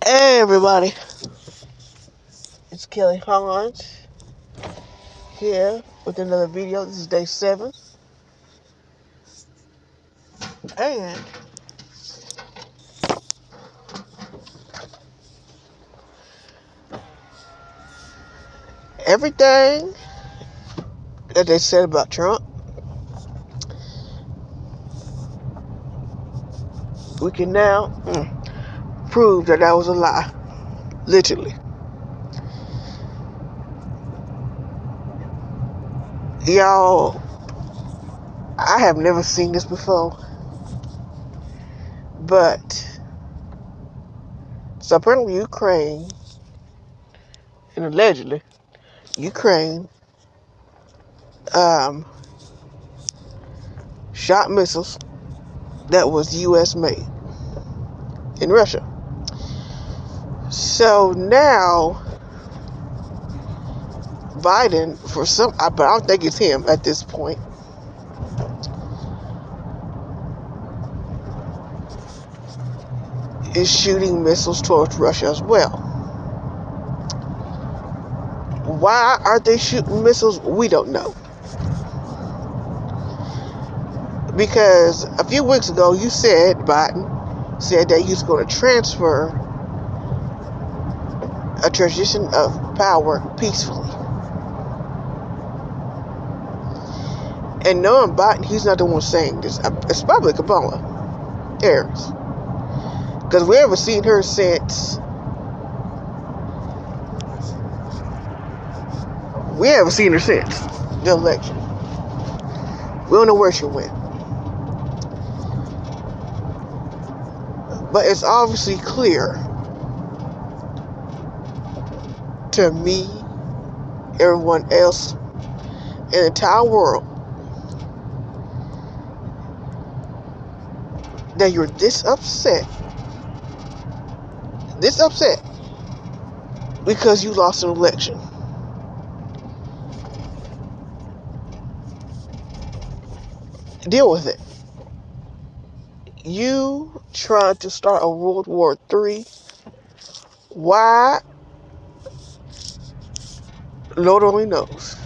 Hey everybody, it's Kelly Hans here with another video. This is day 7, and everything that they said about Trump, we can now prove that was a lie, literally. Y'all, I have never seen this before, but so apparently Ukraine, and allegedly Ukraine, shot missiles that was U.S. made in Russia. So now Biden, but I don't think it's him at this point, is shooting missiles towards Russia as well. Why are they shooting missiles? We don't know. Because a few weeks ago, Biden said that he was going to transfer a transition of power peacefully. And knowing Biden, he's not the one saying this. It's probably Kamala Harris. Because we haven't seen her since. The election. We don't know where she went. But it's obviously clear to me, everyone else in the entire world, that you're this upset because you lost an election. Deal with it. You tried to start a World War III. Why? Lord only knows.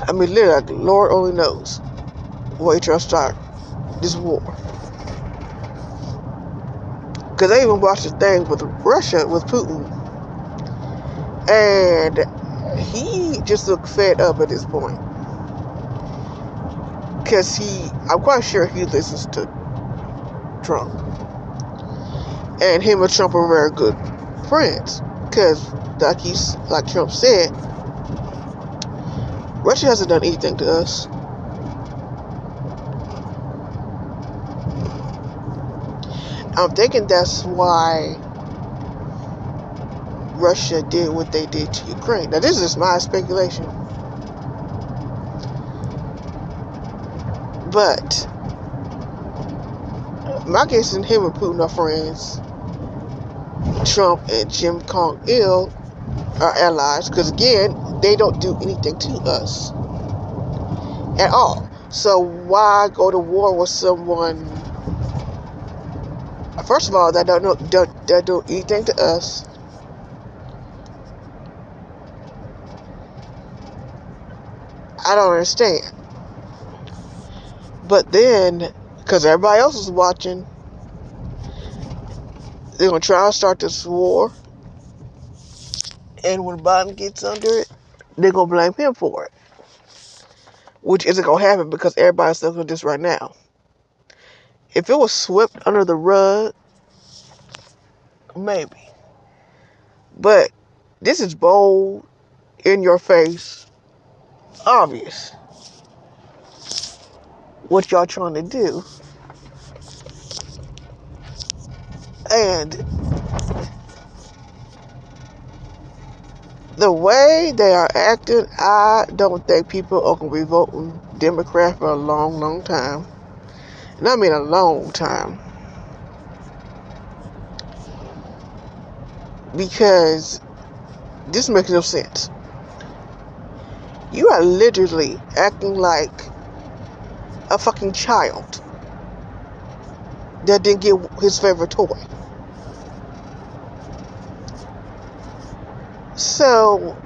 I mean, literally, Lord only knows why you trying to start this war. Because I even watched a thing with Russia, with Putin. And he just looked fed up at this point. Because I'm quite sure he listens to Trump. And him and Trump are very good friends. Because, like Trump said, Russia hasn't done anything to us. I'm thinking that's why Russia did what they did to Ukraine. Now, this is my speculation. But my guess is him and Putin are friends. Trump and Kim Jong-il are allies. Because, again, they don't do anything to us at all. So why go to war with someone, first of all, that don't do anything to us? I don't understand. But then, because everybody else is watching, they're going to try to start this war. And when Biden gets under it, they're going to blame him for it. Which isn't going to happen because everybody's looking at this right now. If it was swept under the rug, maybe. But this is bold, in your face, obvious. What y'all trying to do. And the way they are acting, I don't think people are going to be voting Democrat for a long, long time. And I mean a long time. Because this makes no sense. You are literally acting like a fucking child that didn't get his favorite toy. So,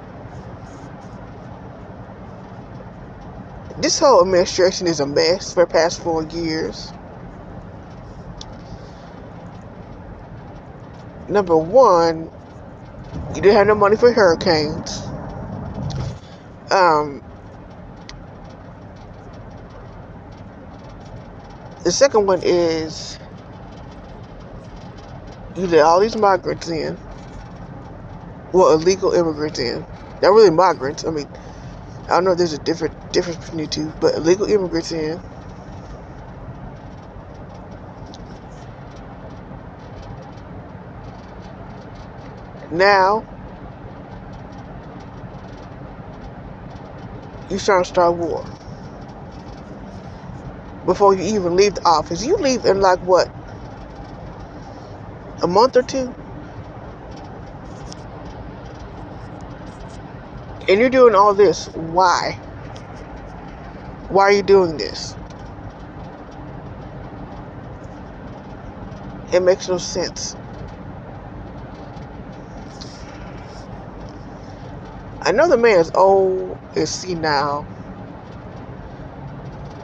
this whole administration is a mess for the past 4 years. Number one, you didn't have no money for hurricanes. The second one is you let all these migrants in. Well, illegal immigrants in. Not really migrants. I mean, I don't know if there's a difference between the two, but illegal immigrants in. Now, you're trying to start war. Before you even leave the office. You leave in like what? A month or two? And you're doing all this. Why? Why are you doing this? It makes no sense. I know the man is old, is senile,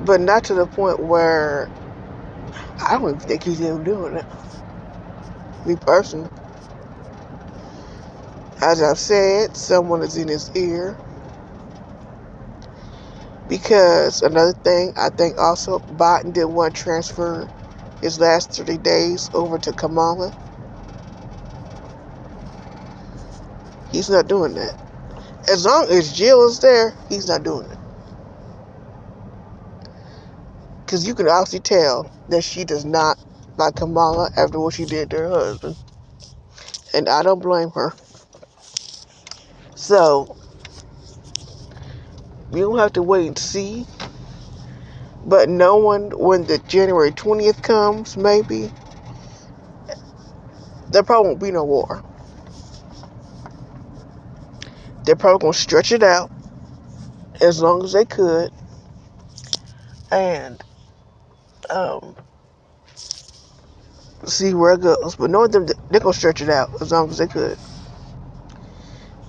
but not to the point where I don't even think he's even doing it. Me personally. As I've said, someone is in his ear. Because another thing, I think also Biden didn't want to transfer his last 30 days over to Kamala. He's not doing that. As long as Jill is there, he's not doing it. Because you can obviously tell that she does not like Kamala after what she did to her husband. And I don't blame her. So, we don't have to wait and see. But knowing when the January 20th comes, maybe, there probably won't be no war. They're probably going to stretch it out as long as they could. And see where it goes. But knowing them, they're going to stretch it out as long as they could.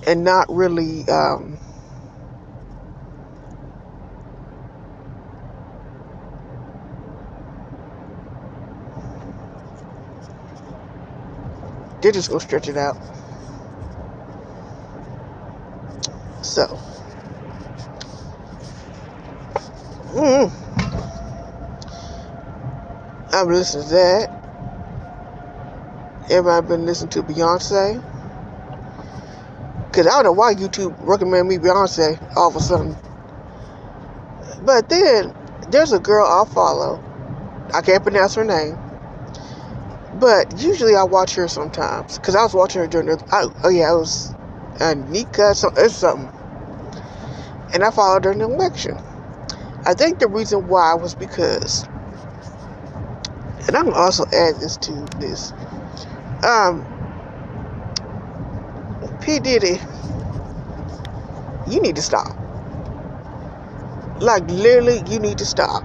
And not really they're just going to stretch it out. So, I've been listening to that. Everybody been listening to Beyonce. Because I don't know why YouTube recommended me Beyonce all of a sudden. But then, there's a girl I follow. I can't pronounce her name. But usually I watch her sometimes. Because I was watching her during the... it was Nika or something. And I followed her in the election. I think the reason why was because... And I'm going to also add this to this. P. Diddy, you need to stop. Like, literally, you need to stop.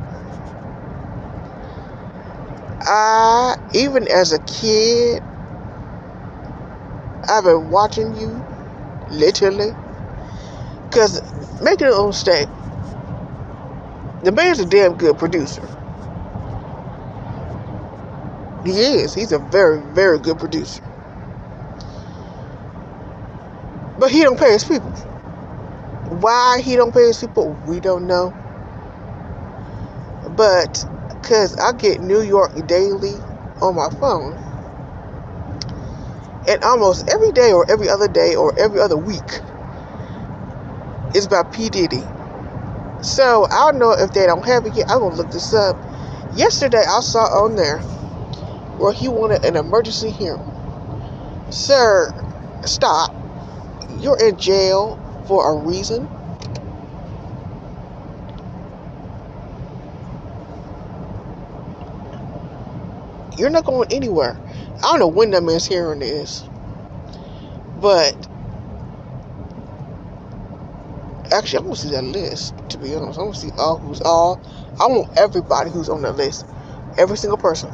Even as a kid, I've been watching you, literally. Because, make no mistake, the man's a damn good producer. He is. He's a very, very good producer. But he don't pay his people. Why he don't pay his people, we don't know. But, because I get New York Daily on my phone. And almost every day or every other day or every other week is about P. Diddy. So, I don't know if they don't have it yet. I'm going to look this up. Yesterday, I saw on there where he wanted an emergency hearing. Sir, stop. You're in jail for a reason. You're not going anywhere. I don't know when that man's hearing is. But actually, I want to see that list, to be honest. I want to see I want everybody who's on that list. Every single person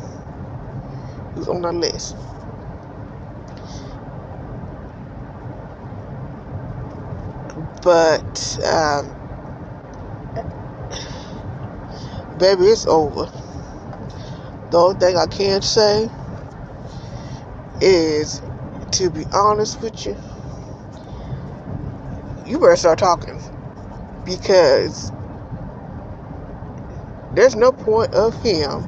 who's on that list. But, baby, it's over. The only thing I can say is, to be honest with you, you better start talking. Because there's no point of him,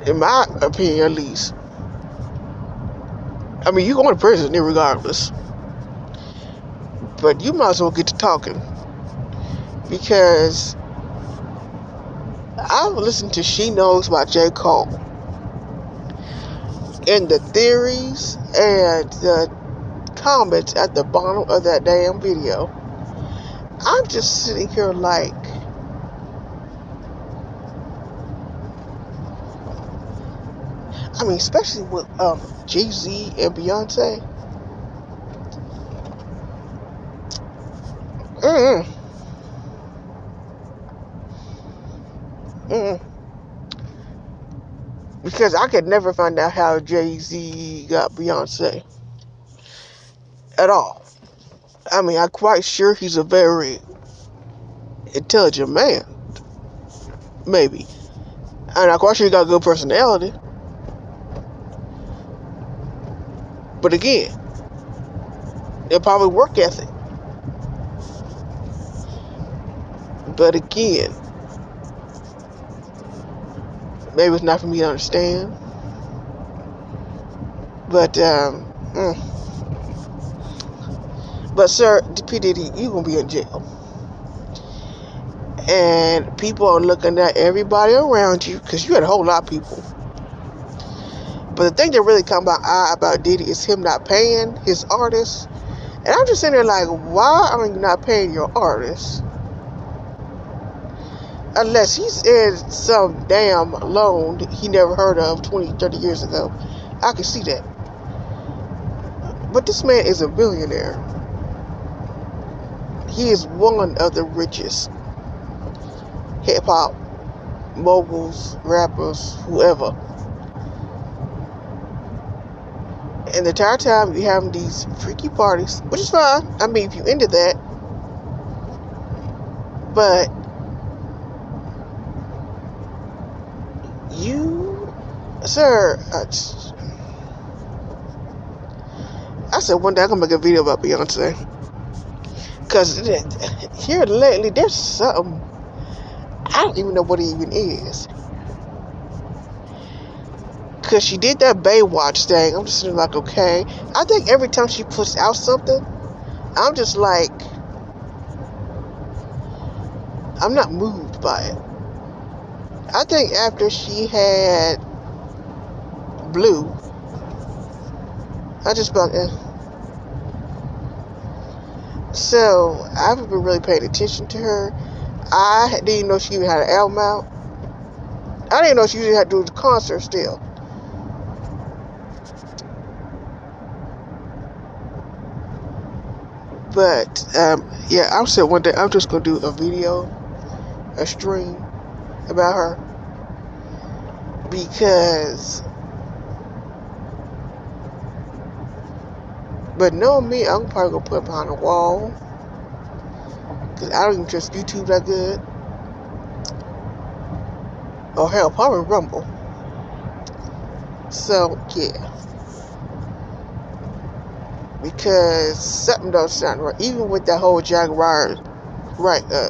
in my opinion at least. I mean, you're going to prison regardless. But you might as well get to talking. Because I've listened to She Knows by J. Cole. And the theories and the comments at the bottom of that damn video. I'm just sitting here like, I mean, especially with Jay-Z and Beyonce. Because I could never find out how Jay-Z got Beyonce at all. I mean, I'm quite sure he's a very intelligent man. Maybe. And I'm quite sure he got a good personality. But again, they're probably work ethic. But again, maybe it's not for me to understand. But, but sir, P. Diddy, you gonna be in jail. And people are looking at everybody around you, because you had a whole lot of people. But the thing that really caught my eye about Diddy is him not paying his artists. And I'm just sitting there like, why are you not paying your artists? Unless he's in some damn loan he never heard of 20, 30 years ago. I can see that. But this man is a billionaire. He is one of the richest hip-hop moguls, rappers, whoever. And the entire time you're having these freaky parties, which is fine. I mean, if you into that. But you, sir, I said one day I'm going to make a video about Beyonce. Because here lately, there's something, I don't even know what it even is. Because she did that Baywatch thing. I'm just like, okay. I think every time she puts out something, I'm just like, I'm not moved by it. I think after she had Blue, I just about, So, I haven't been really paying attention to her. I didn't even know she even had an album out. I didn't know she even had to do the concert still. But, yeah, I said one day I'm just going to do a video, a stream about her. Because, but knowing me, I'm probably going to put it behind a wall. Because I don't even trust YouTube that good. Or hell, probably Rumble. So, yeah. Because something don't sound right. Even with that whole Jaguar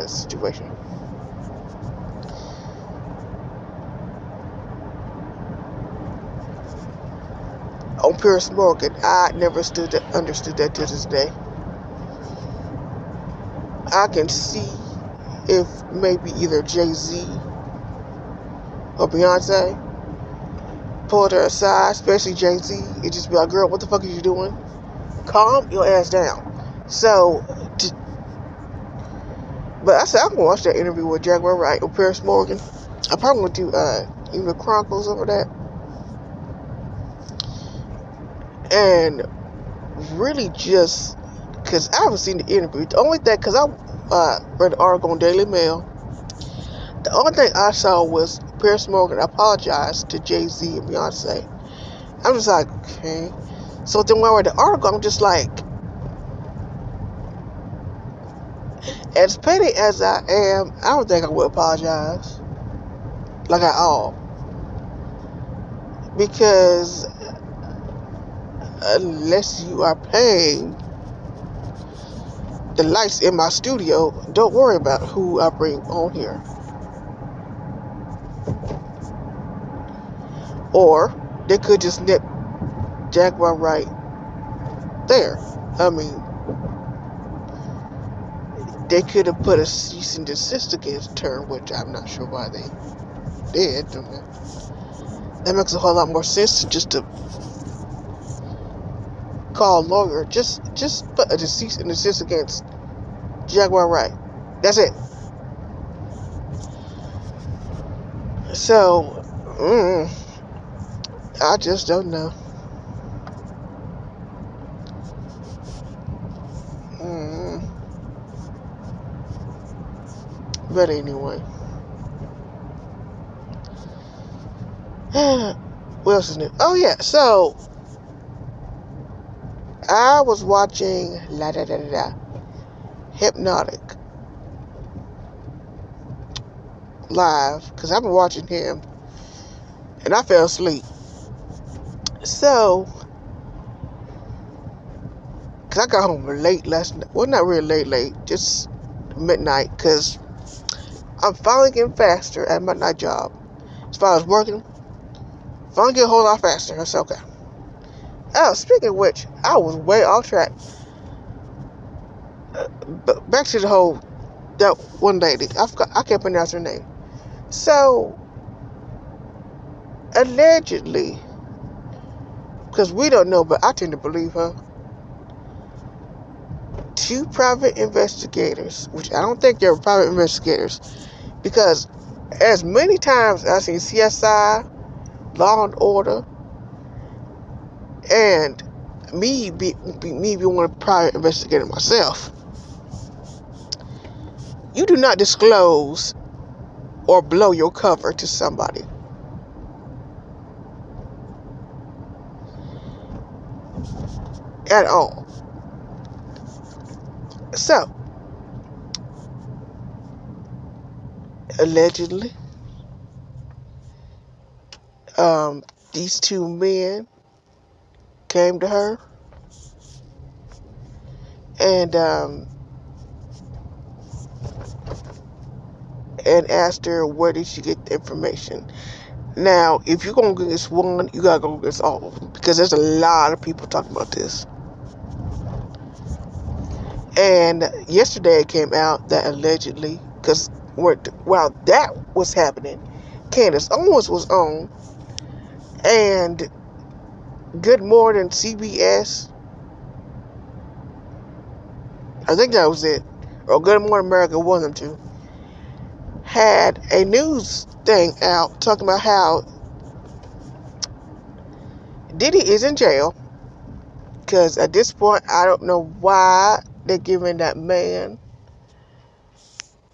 situation. On Piers Morgan, I never understood that to this day. I can see if maybe either Jay-Z or Beyonce pulled her aside, especially Jay-Z, and just be like, girl, what the fuck are you doing? Calm your ass down. So, but I said I'm gonna watch that interview with Jaguar Wright or Piers Morgan. I'm probably gonna do even the Chronicles over that. And really just, because I haven't seen the interview. The only thing, because I read the article on Daily Mail, the only thing I saw was Piers Morgan apologized to Jay-Z and Beyonce. I'm just like, okay. So then when I read the article, I'm just like, as petty as I am, I don't think I would apologize. Like at all. Because unless you are paying the lights in my studio, don't worry about who I bring on here. Or they could just nip Jaguar right there. I mean, they could have put a cease and desist against her, which I'm not sure why they did. That makes a whole lot more sense than just to call a lawyer. Just put a cease and desist against Jaguar right. That's it. So, I just don't know. But anyway. What else is new? Oh yeah, so I was watching Hypnotic live because I've been watching him and I fell asleep. So, because I got home late last night. Well, not really late, just midnight because I'm finally getting faster at my night job. As far as working, finally get a whole lot faster. That's okay. Oh, speaking of which, I was way off track. But back to the whole, that one lady. I can't pronounce her name. So, allegedly, because we don't know, but I tend to believe her, 2 private investigators, which I don't think they're private investigators, because as many times I've seen CSI, Law and Order, and me be one private investigator myself, you do not disclose or blow your cover to somebody. At all. So, allegedly, these 2 men came to her and asked her where did she get the information. Now, if you're going to go against one, you got to go against all of them. Because there's a lot of people talking about this. And yesterday it came out that allegedly, because while that was happening, Candace Owens was on. And Good Morning CBS, I think that was it. Or Good Morning America, one of them two, had a news thing out talking about how Diddy is in jail. Because at this point, I don't know why they're giving that man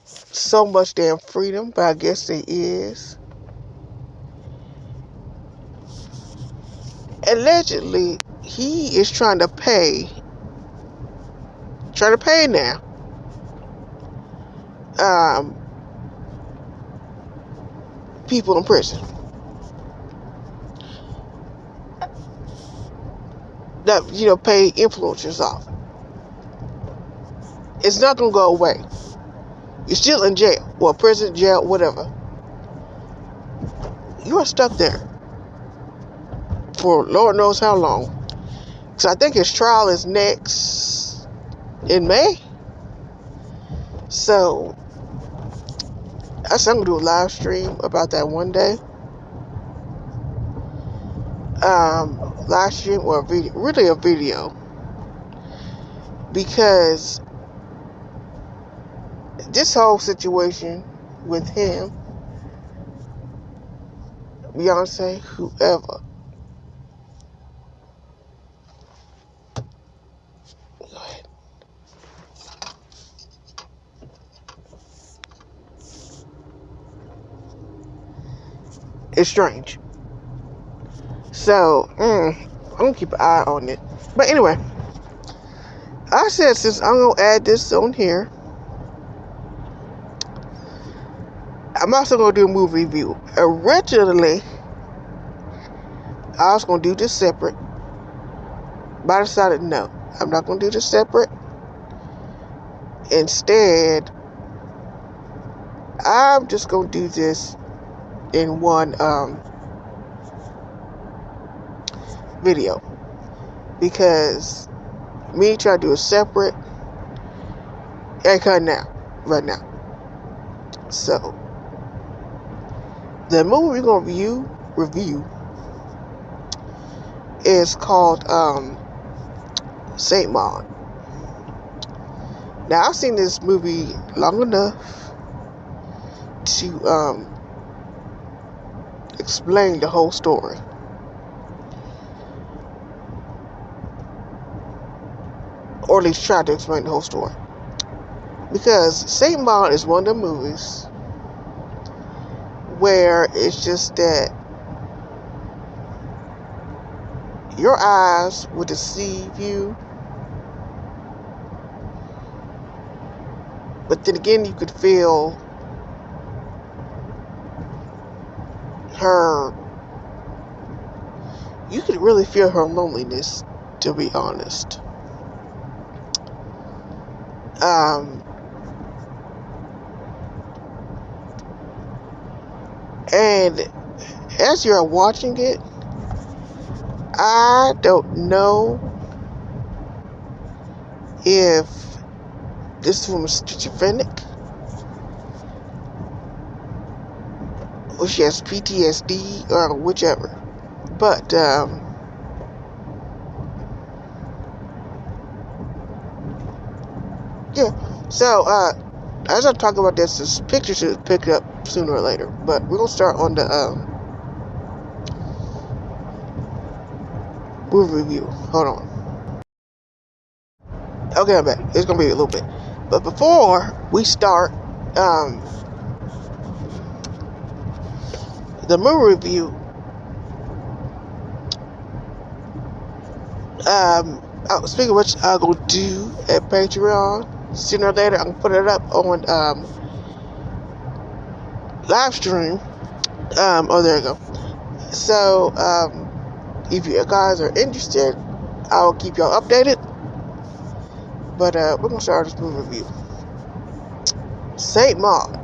so much damn freedom, but I guess it is. Allegedly, he is trying to pay now. People in prison. That, pay influencers off. It's not going to go away. You're still in jail. Well, prison, jail, whatever. You are stuck there for Lord knows how long. So I think his trial is next in May. So I'm going to do a live stream about that one day. Live stream or a video, really a video. Because this whole situation with him, Beyonce, whoever. Go ahead. It's strange. So, I'm gonna keep an eye on it. But anyway, I said since I'm gonna add this on here, I'm also gonna do a movie review. Originally, I was gonna do this separate, but I decided no, I'm not gonna do this separate. Instead, I'm just gonna do this in one video, because me trying to do it separate ain't cutting out right now. So the movie we're gonna review is called Saint Maud. Now I've seen this movie long enough to explain the whole story. Or at least try to explain the whole story. Because Saint Maud is one of the movies where it's just that your eyes will deceive you, but then again you could feel her, you could really feel her loneliness, to be honest. And as you're watching it, I don't know if this woman's schizophrenic or she has PTSD or whichever. But yeah. So as I talk about this picture should pick up sooner or later. But we're gonna start on the movie review. Hold on. Okay, I'm back. It's gonna be a little bit. But before we start the movie review, speaking of which, I'll go do a Patreon sooner or later. I'm gonna put it up on live stream. Oh, there you go. So if you guys are interested, I'll keep y'all updated. But we're gonna start this movie review. Saint Maud.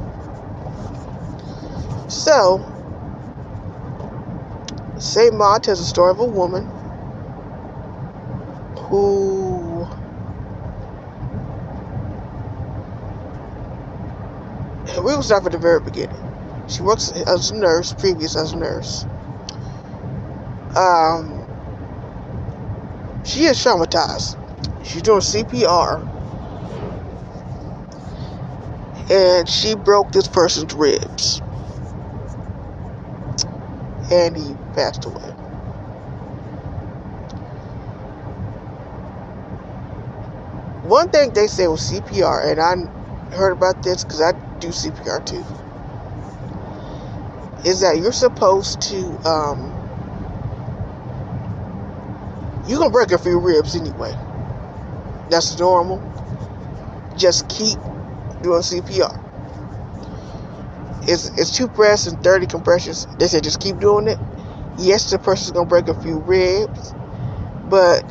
So Saint Maud tells the story of a woman who we will start at the very beginning. She works as a nurse, previous as a nurse. She is traumatized. She's doing CPR, and she broke this person's ribs, and he passed away. One thing they say with CPR, and I heard about this because I do CPR too, is that you're supposed to, you're going to break a few ribs anyway. That's normal. Just keep doing CPR. It's 2 breaths and 30 compressions. They say just keep doing it. Yes, the person's going to break a few ribs, but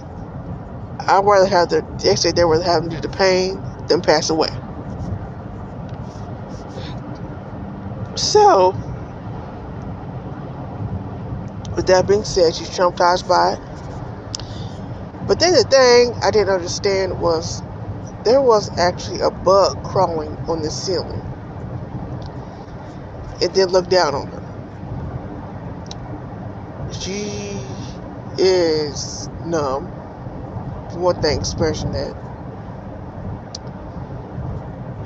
I'd rather have they say they'd rather have them do the pain than pass away. So, with that being said, she's traumatized by it. But then the thing I didn't understand was there was actually a bug crawling on the ceiling. It did look down on her. She is numb. For one thing, experiencing that.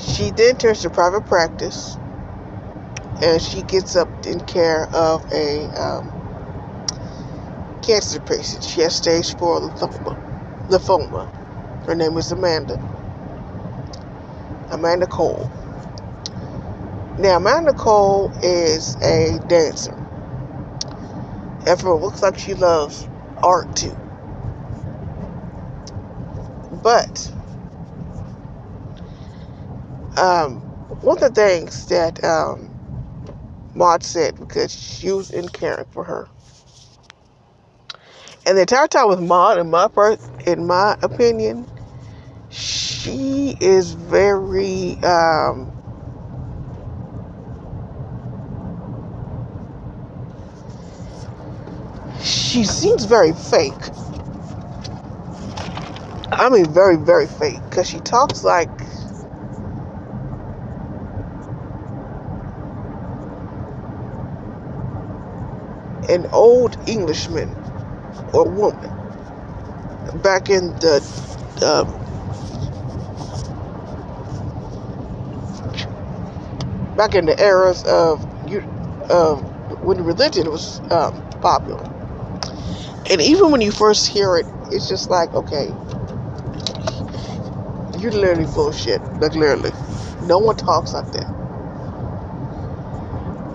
She then turns to private practice, and she gets up in care of a cancer patient. She has stage 4 lymphoma. Her name is Amanda Cole. Now, Amanda Cole is a dancer. Everyone looks like she loves art too. But one of the things that Maud said, because she was in caring for her, and the entire time with Maud, in my opinion, she is very she seems very fake. I mean, very, very fake, because she talks like an old Englishman or woman back in the eras of when religion was popular. And even when you first hear it, it's just like, okay, you're literally full of shit. Like, literally. No one talks like that.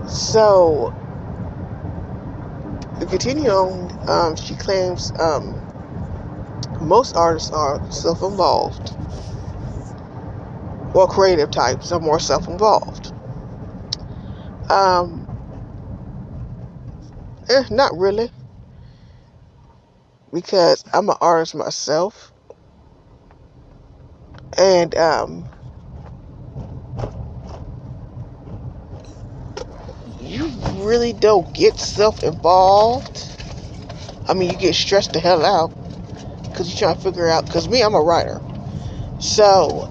So, to continue on, she claims most artists are self-involved. Well, creative types are more self-involved. Not really. Because I'm an artist myself. And you really don't get self-involved. I mean, you get stressed the hell out because you're trying to figure out, because me, I'm a writer. So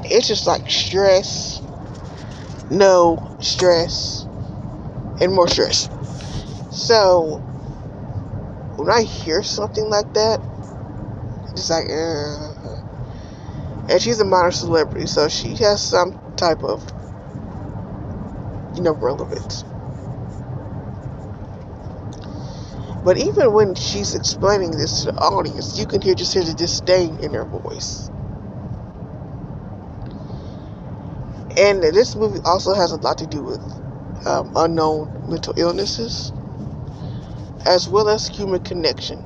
it's just like stress, no stress, and more stress. So when I hear something like that, it's like, and she's a minor celebrity, so she has some type of, relevance. But even when she's explaining this to the audience, you can hear the disdain in her voice. And this movie also has a lot to do with unknown mental illnesses, as well as human connection.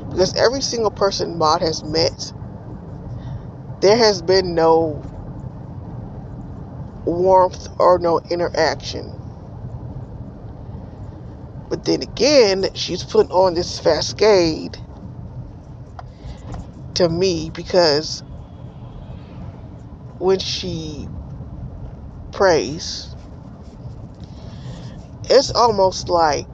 Because every single person Maud has met, there has been no warmth or no interaction. But then again, she's putting on this facade to me, because when she prays, it's almost like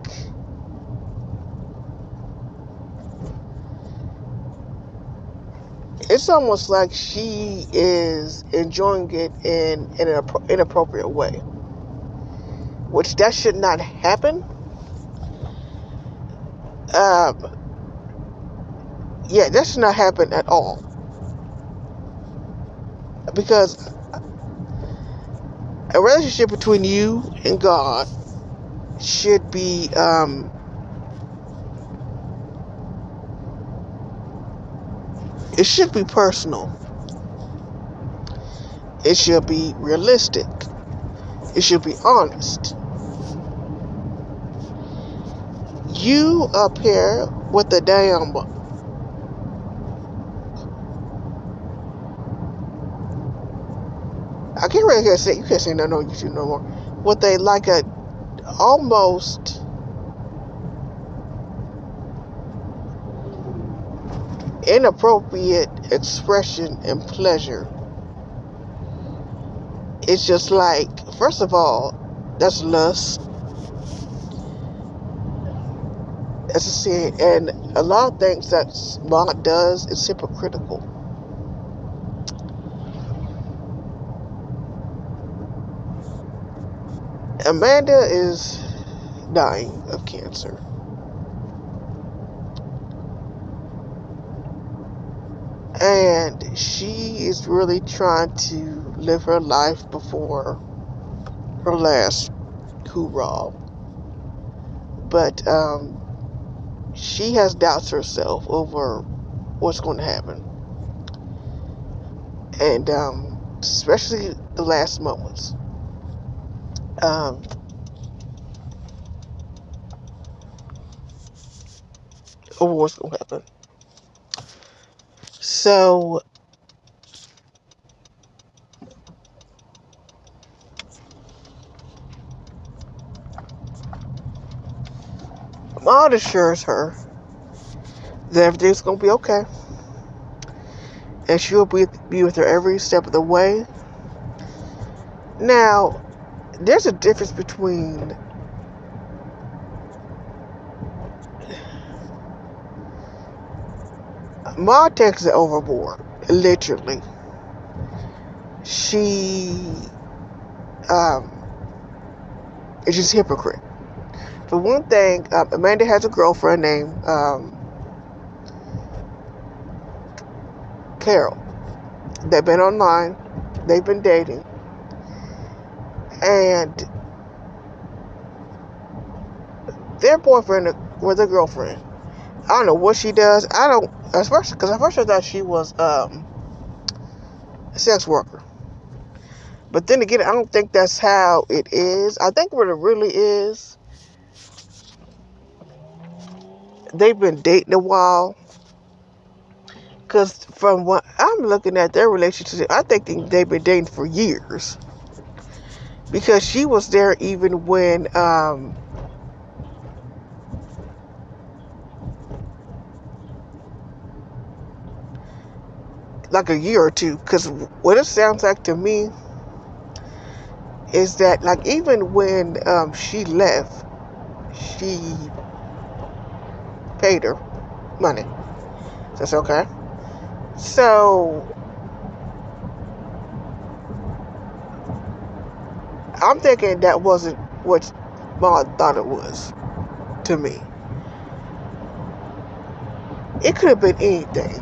she is enjoying it in an inappropriate way, which that should not happen. That should not happen at all, because a relationship between you and God should be it should be personal. It should be realistic. It should be honest. You up here with the damn I can't really say, you can't say no YouTube no more. With a almost inappropriate expression and pleasure. It's just like, first of all, that's lust. As I said, and a lot of things that Maud does is hypocritical. Amanda is dying of cancer. And she is really trying to live her life before her last hoorah. But she has doubts herself over what's going to happen. And especially the last moments. over what's gonna happen. So Maud assures her that everything's gonna be okay, and she'll be with her every step of the way. Now, there's a difference between Maud takes it overboard, literally. She is just a hypocrite. For one thing, Amanda has a girlfriend named Carol. They've been online. They've been dating. And their boyfriend with a girlfriend. I don't know what she does. I don't, especially because at first I thought she was a sex worker. But then again, I don't think that's how it is. I think what it really is, they've been dating a while. Because from what I'm looking at their relationship, I think they've been dating for years. Because she was there even when like a year or two. Because what it sounds like to me is that like even when she left, she paid her money. That's okay. So I'm thinking that wasn't what Maud thought it was to me. It could have been anything.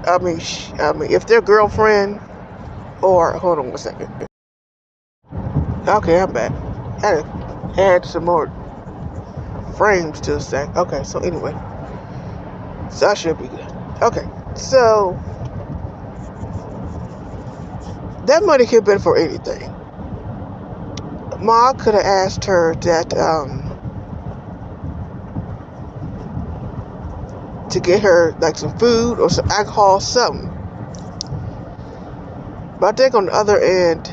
I mean, if their girlfriend or hold on one second. Okay, I'm back. I had to add some more frames to the thing. Okay, so anyway, so I should be good. Okay, so that money could have been for anything. Ma could have asked her that to get her like some food or some alcohol, something. But I think on the other end,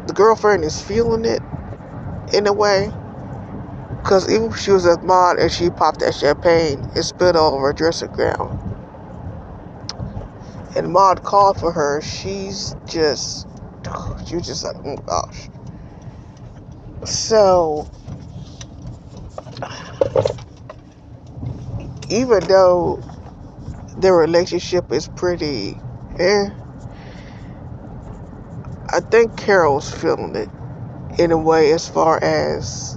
the girlfriend is feeling it in a way. Because even if she was a Maud and she popped that champagne, it spilled all over her dressing gown. And Maud called for her. She was just like, oh gosh. So, even though their relationship is pretty I think Carol's feeling it in a way as far as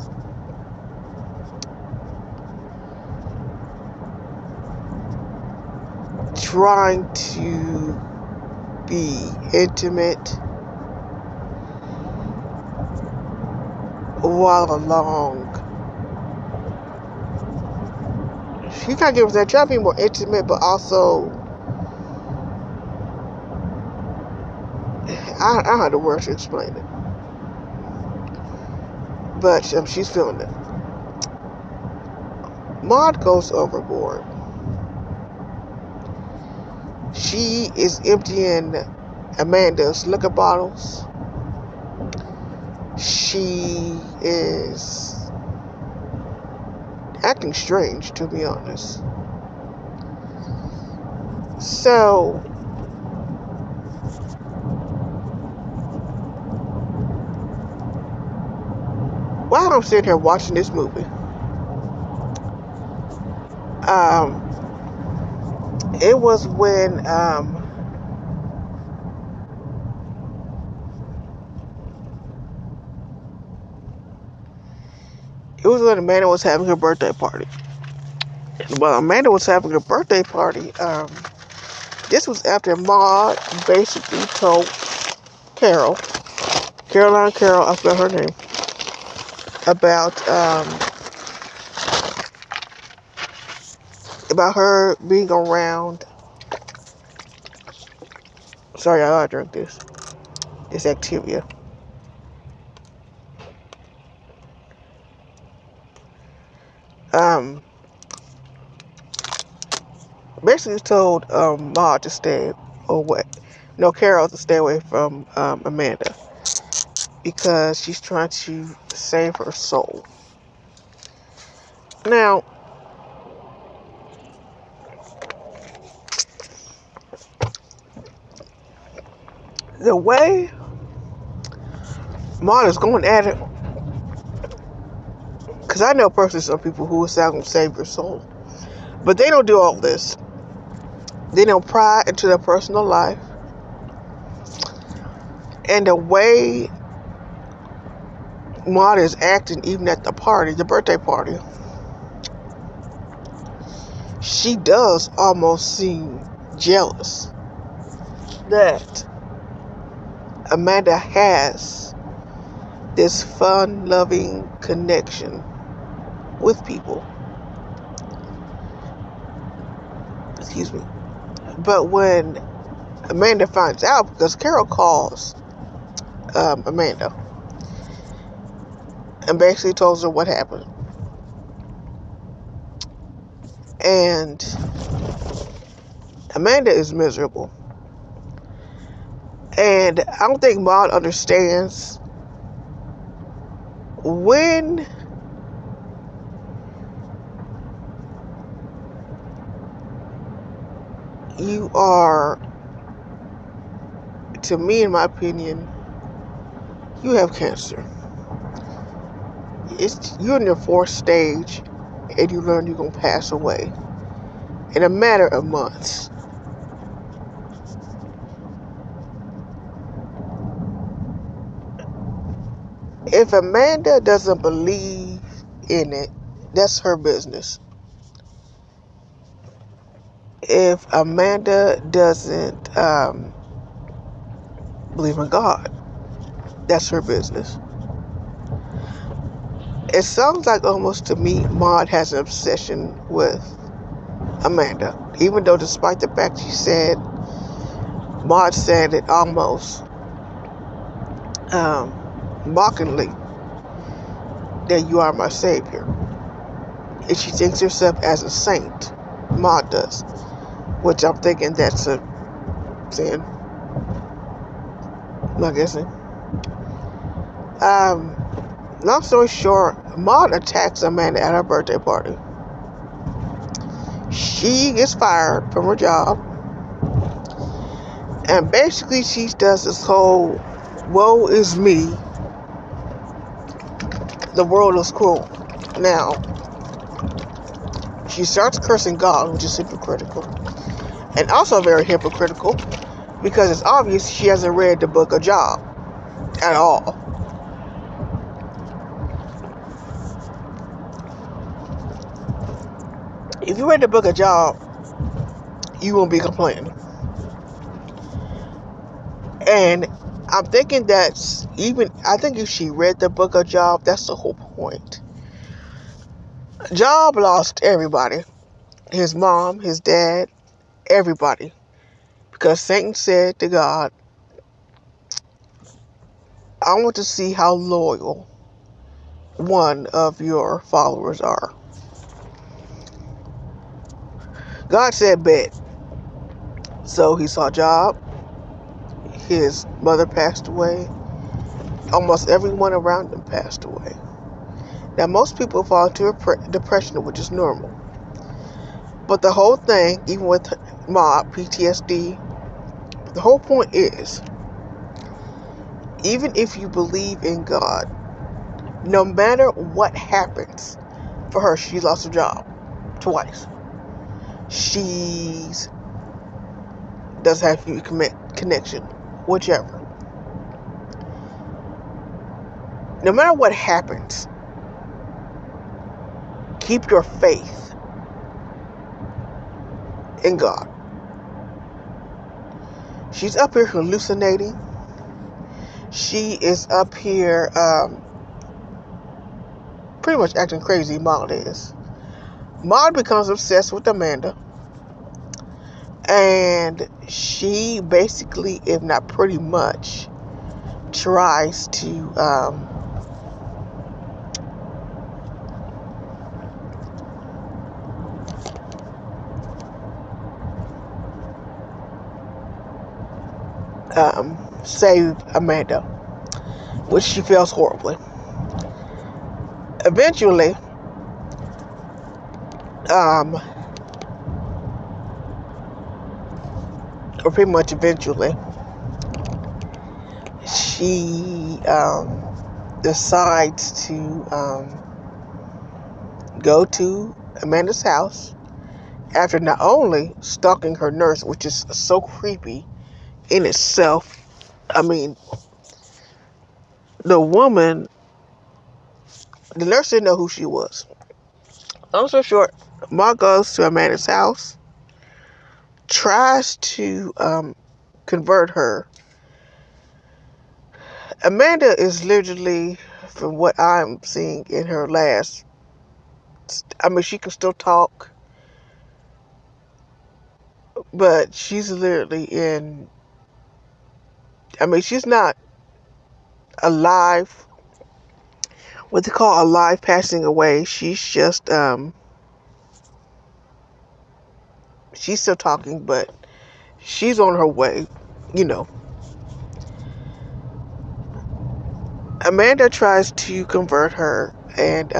trying to be intimate while along. She kind of gives that trying to be more intimate, but also I don't have the words to explain it. But she's feeling it. Maud goes overboard. She is emptying Amanda's liquor bottles. She is acting strange, to be honest. So, while I'm sitting here watching this movie, it was when Amanda was having her birthday party. Well, Amanda was having a birthday party. This was after Maud basically told Caroline Carol, I forgot her name, about her being around. Sorry, I gotta drink this. This Activia. um, basically told Maud to stay away. No, Carol to stay away from Amanda because she's trying to save her soul. Now, the way Maud is going at it, because I know personally some people who will say I'm going to save your soul, but they don't do all this. They don't pry into their personal life. And the way Maud is acting, even at the party, the birthday party, she does almost seem jealous that Amanda has this fun-loving connection with people. Excuse me. But when Amanda finds out, because Carol calls Amanda and basically tells her what happened. And Amanda is miserable. And I don't think Maud understands when you are, to me, in my opinion, you have cancer. You're in the fourth stage, and you learn you're going to pass away in a matter of months. If Amanda doesn't believe in it, that's her business. If Amanda doesn't believe in God, that's her business. It sounds like almost to me Maud has an obsession with Amanda, even though despite the fact Maud said it almost mockingly, that you are my savior. And she thinks herself as a saint. Maud does. Which I'm thinking that's a sin. I'm guessing. Long story short, Maud attacks Amanda at her birthday party. She gets fired from her job. And basically she does this whole, woe is me, the world is cruel. Now, she starts cursing God, which is hypocritical. And also very hypocritical, because it's obvious she hasn't read the book of Job at all. If you read the book of Job, you won't be complaining. And I'm thinking I think if she read the book of Job, that's the whole point. Job lost everybody. His mom, his dad, everybody. Because Satan said to God, I want to see how loyal one of your followers are. God said, bet. So he saw Job. His mother passed away. Almost everyone around him passed away. Now, most people fall into depression, which is normal. But the whole thing, even with Maud, PTSD, the whole point is, even if you believe in God, no matter what happens for her, she lost her job twice. She doesn't have a connection, whichever. No matter what happens, keep your faith in God. She's up here hallucinating. She is up here pretty much acting crazy. Maud is. Maud becomes obsessed with Amanda. And she basically, if not pretty much, tries to save Amanda, which she feels horribly. Eventually, or pretty much eventually, she decides to go to Amanda's house after not only stalking her nurse, which is so creepy in itself. I mean, the nurse didn't know who she was. Long story short, Ma goes to Amanda's house, tries to convert her. Amanda is literally, from what I'm seeing in her last, I mean, she can still talk, but she's literally in, I mean, she's not alive, what they call alive passing away. She's just, she's still talking, but she's on her way, you know. Amanda tries to convert her, and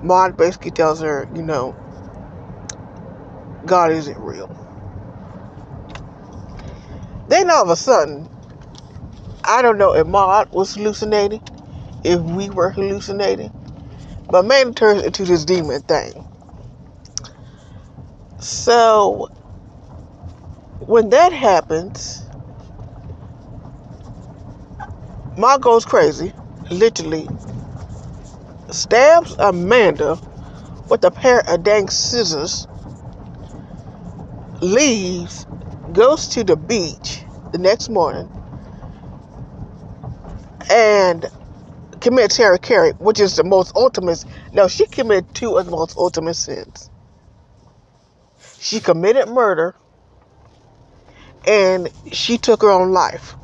Maud basically tells her, you know, God isn't real. Then all of a sudden, I don't know if Maud was hallucinating, if we were hallucinating, but Amanda turns into this demon thing. So when that happens, Ma goes crazy, literally stabs Amanda with a pair of dang scissors, leaves, goes to the beach the next morning, and commits Carrie, which is the most ultimate. No, she committed two of the most ultimate sins. She committed murder, and she took her own life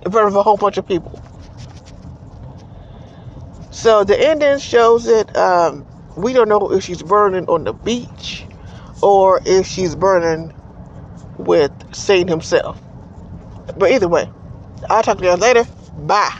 in front of a whole bunch of people. So the ending shows that we don't know if she's burning on the beach or if she's burning with Satan himself. But either way, I'll talk to you guys later. Bye.